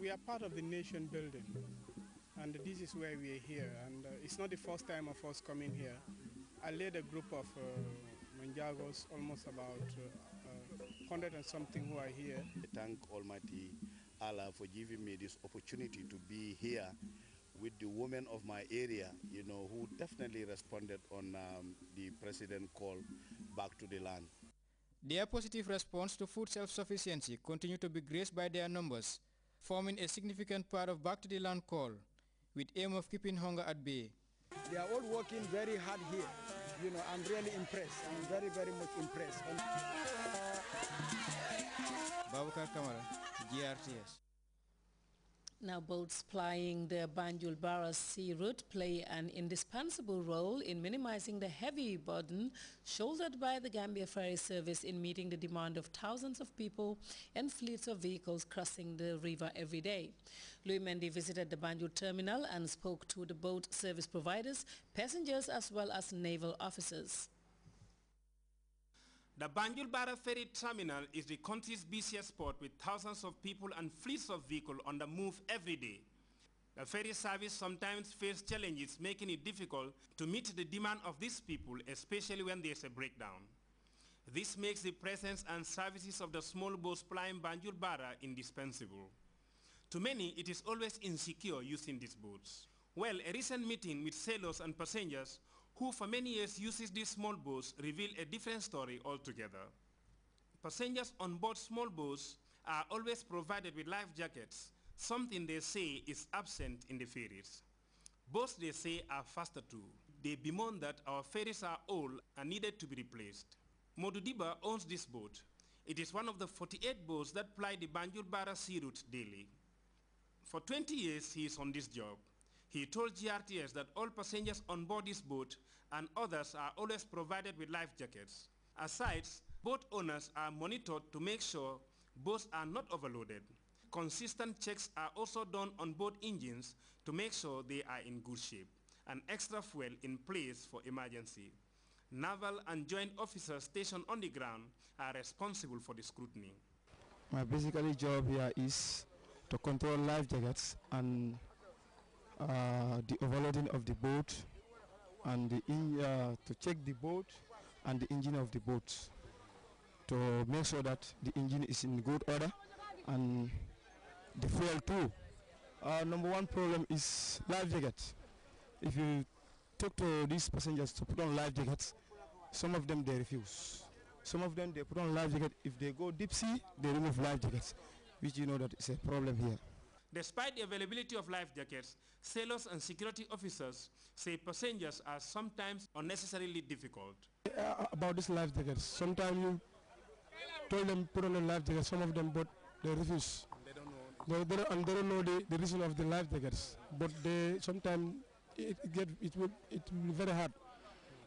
we are part of the nation building, and this is where we are here. And it's not the first time of us coming here. I led a group of Manjagos, almost about 100 and something who are here. I thank Almighty Allah for giving me this opportunity to be here with the women of my area, you know, who definitely responded on the president call back to the land. Their positive response to food self-sufficiency continue to be graced by their numbers, forming a significant part of Back to the Land call, with aim of keeping hunger at bay. They are all working very hard here. You know, I'm really impressed. I'm very, very much impressed. Babakar Kamara, GRTS. Now, boats plying the Banjul-Barra sea route play an indispensable role in minimizing the heavy burden shouldered by the Gambia Ferry Service in meeting the demand of thousands of people and fleets of vehicles crossing the river every day. Louis Mendy visited the Banjul terminal and spoke to the boat service providers, passengers as well as naval officers. The Banjul-Barra Ferry Terminal is the country's busiest port with thousands of people and fleets of vehicles on the move every day. The ferry service sometimes faces challenges making it difficult to meet the demand of these people, especially when there is a breakdown. This makes the presence and services of the small boats plying Banjul-Barra indispensable. To many, it is always insecure using these boats. Well, a recent meeting with sailors and passengers who for many years uses these small boats reveal a different story altogether. Passengers on board small boats are always provided with life jackets, something they say is absent in the ferries. Boats, they say, are faster too. They bemoan that our ferries are old and needed to be replaced. Modu Diba owns this boat. It is one of the 48 boats that ply the Banjul-Barra sea route daily. For 20 years he is on this job. He told GRTS that all passengers on board this boat and others are always provided with life jackets. Aside, boat owners are monitored to make sure boats are not overloaded. Consistent checks are also done on boat engines to make sure they are in good shape, and extra fuel in place for emergency. Naval and joint officers stationed on the ground are responsible for the scrutiny. My basically job here is to control life jackets and the overloading of the boat, and to check the boat and the engine of the boat to make sure that the engine is in good order, and the fuel too. Number one problem is life jackets. If you talk to these passengers to put on life jackets, some of them they refuse. Some of them they put on life jacket. If they go deep sea, they remove life jackets, which you know that is a problem here. Despite the availability of life jackets, sailors and security officers say passengers are sometimes unnecessarily difficult. About this life jackets, sometimes you told them put on a life jacket, some of them, but they refuse. They don't know. They don't know the reason of the life jackets. But they sometimes it will be very hard.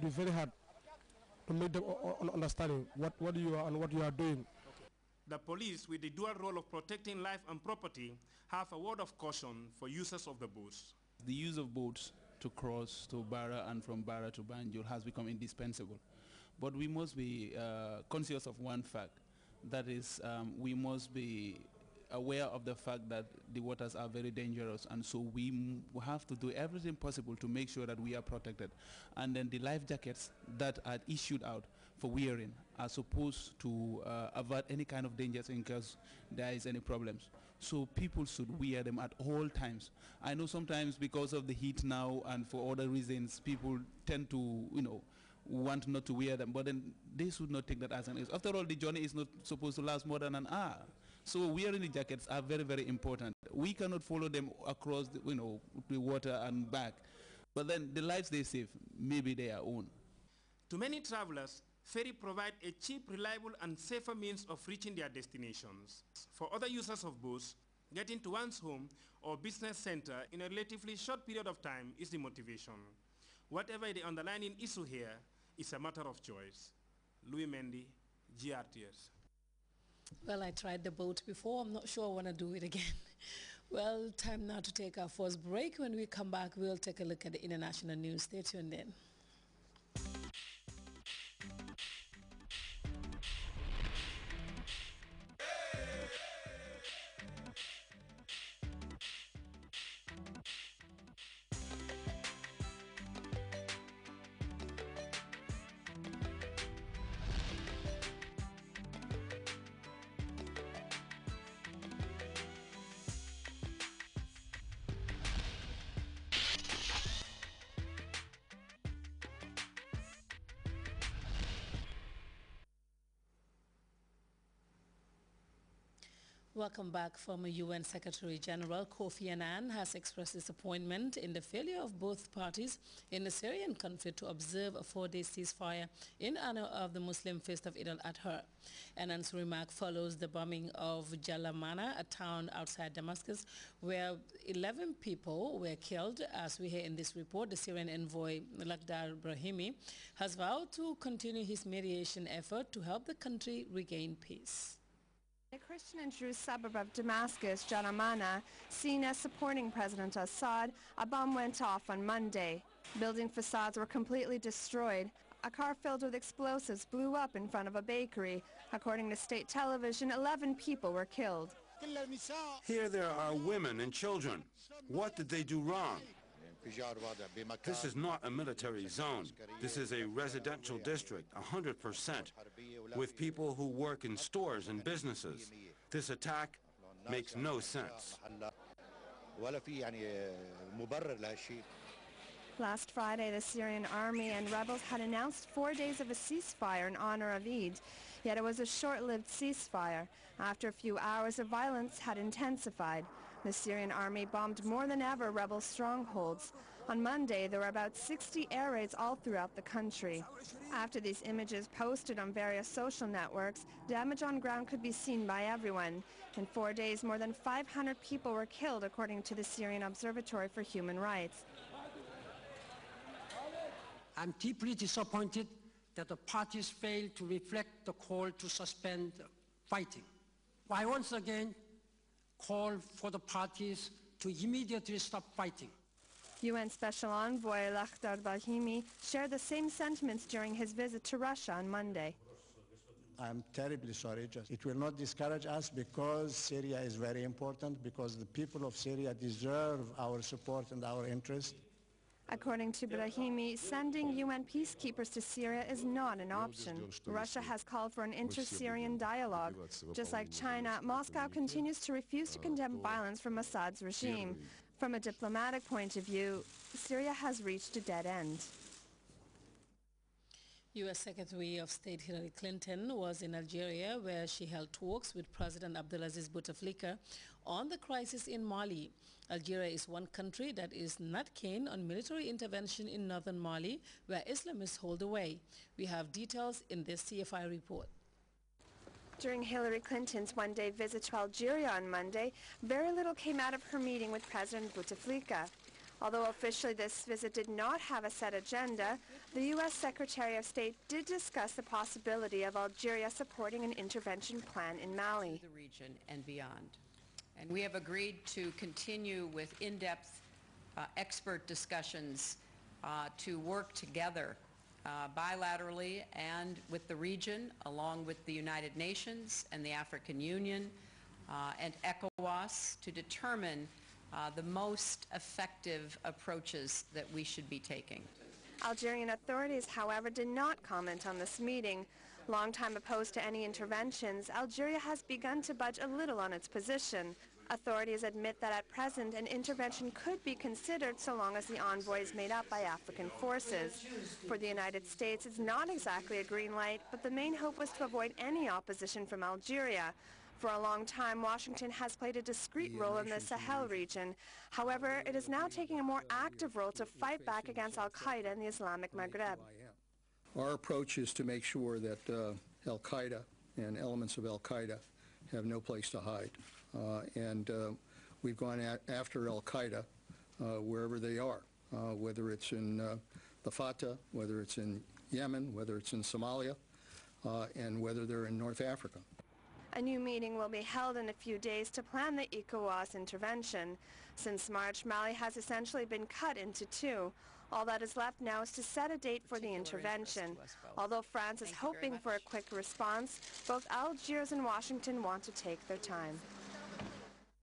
It will be very hard to make them understand what you are and what you are doing. The police, with the dual role of protecting life and property, have a word of caution for users of the boats. The use of boats to cross to Barra and from Barra to Banjul has become indispensable. But we must be conscious of one fact, that is we must be aware of the fact that the waters are very dangerous, and so we have to do everything possible to make sure that we are protected. And then the life jackets that are issued out for wearing are supposed to avert any kind of dangers in case there is any problems. So people should wear them at all times. I know sometimes because of the heat now and for other reasons, people tend to, want not to wear them, but then they should not take that as an excuse. After all, the journey is not supposed to last more than an hour. So wearing the jackets are very, very important. We cannot follow them across the water and back. But then the lives they save may be their own. To many travelers, ferry provide a cheap, reliable and safer means of reaching their destinations. For other users of boats, getting to one's home or business center in a relatively short period of time is the motivation. Whatever the underlying issue here, is a matter of choice. Louis Mendy, GRTS. Well, I tried the boat before. I'm not sure I want to do it again. Well, time now to take our first break. When we come back, we'll take a look at the international news. Stay tuned in. Welcome back. Former UN Secretary General Kofi Annan has expressed disappointment in the failure of both parties in the Syrian conflict to observe a 4-day ceasefire in honor of the Muslim feast of Eid al-Adha. Annan's remark follows the bombing of Jalamana, a town outside Damascus, where 11 people were killed. As we hear in this report, the Syrian envoy Lakhdar Brahimi has vowed to continue his mediation effort to help the country regain peace. A Christian and Jewish suburb of Damascus, Jalamana, seen as supporting President Assad, a bomb went off on Monday. Building facades were completely destroyed. A car filled with explosives blew up in front of a bakery. According to state television, 11 people were killed. Here there are women and children. What did they do wrong? This is not a military zone. This is a residential district, 100%, with people who work in stores and businesses. This attack makes no sense. Last Friday, the Syrian army and rebels had announced 4 days of a ceasefire in honor of Eid, yet it was a short-lived ceasefire. After a few hours, the violence had intensified. The Syrian army bombed more than ever rebel strongholds. On Monday, there were about 60 air raids all throughout the country. After these images posted on various social networks, damage on ground could be seen by everyone. In 4 days, more than 500 people were killed, according to the Syrian Observatory for Human Rights. I'm deeply disappointed that the parties failed to reflect the call to suspend fighting. I once again call for the parties to immediately stop fighting. UN Special Envoy Lakhdar Brahimi shared the same sentiments during his visit to Russia on Monday. I'm terribly sorry. It will not discourage us because Syria is very important, because the people of Syria deserve our support and our interest. According to Brahimi, sending UN peacekeepers to Syria is not an option. Russia has called for an inter-Syrian dialogue. Just like China, Moscow continues to refuse to condemn violence from Assad's regime. From a diplomatic point of view, Syria has reached a dead end. U.S. Secretary of State Hillary Clinton was in Algeria, where she held talks with President Abdelaziz Bouteflika on the crisis in Mali. Algeria is one country that is not keen on military intervention in northern Mali, where Islamists hold away. We have details in this CFI report. During Hillary Clinton's one-day visit to Algeria on Monday, very little came out of her meeting with President Bouteflika. Although officially this visit did not have a set agenda, the U.S. Secretary of State did discuss the possibility of Algeria supporting an intervention plan in Mali. The region and beyond. And we have agreed to continue with in-depth expert discussions to work together bilaterally and with the region, along with the United Nations and the African Union and ECOWAS, to determine the most effective approaches that we should be taking. Algerian authorities, however, did not comment on this meeting. Longtime opposed to any interventions, Algeria has begun to budge a little on its position. Authorities admit that at present an intervention could be considered so long as the envoy is made up by African forces. For the United States, it's not exactly a green light, but the main hope was to avoid any opposition from Algeria. For a long time, Washington has played a discreet role in the Sahel region. However, it is now taking a more active role to fight back against al-Qaeda in the Islamic Maghreb. Our approach is to make sure that al-Qaeda and elements of al-Qaeda have no place to hide. We've gone after al-Qaeda wherever they are, whether it's in the Fatah, whether it's in Yemen, whether it's in Somalia, and whether they're in North Africa. A new meeting will be held in a few days to plan the ECOWAS intervention. Since March, Mali has essentially been cut into two. All that is left now is to set a date for the intervention. Although France is hoping for a quick response, both Algiers and Washington want to take their time.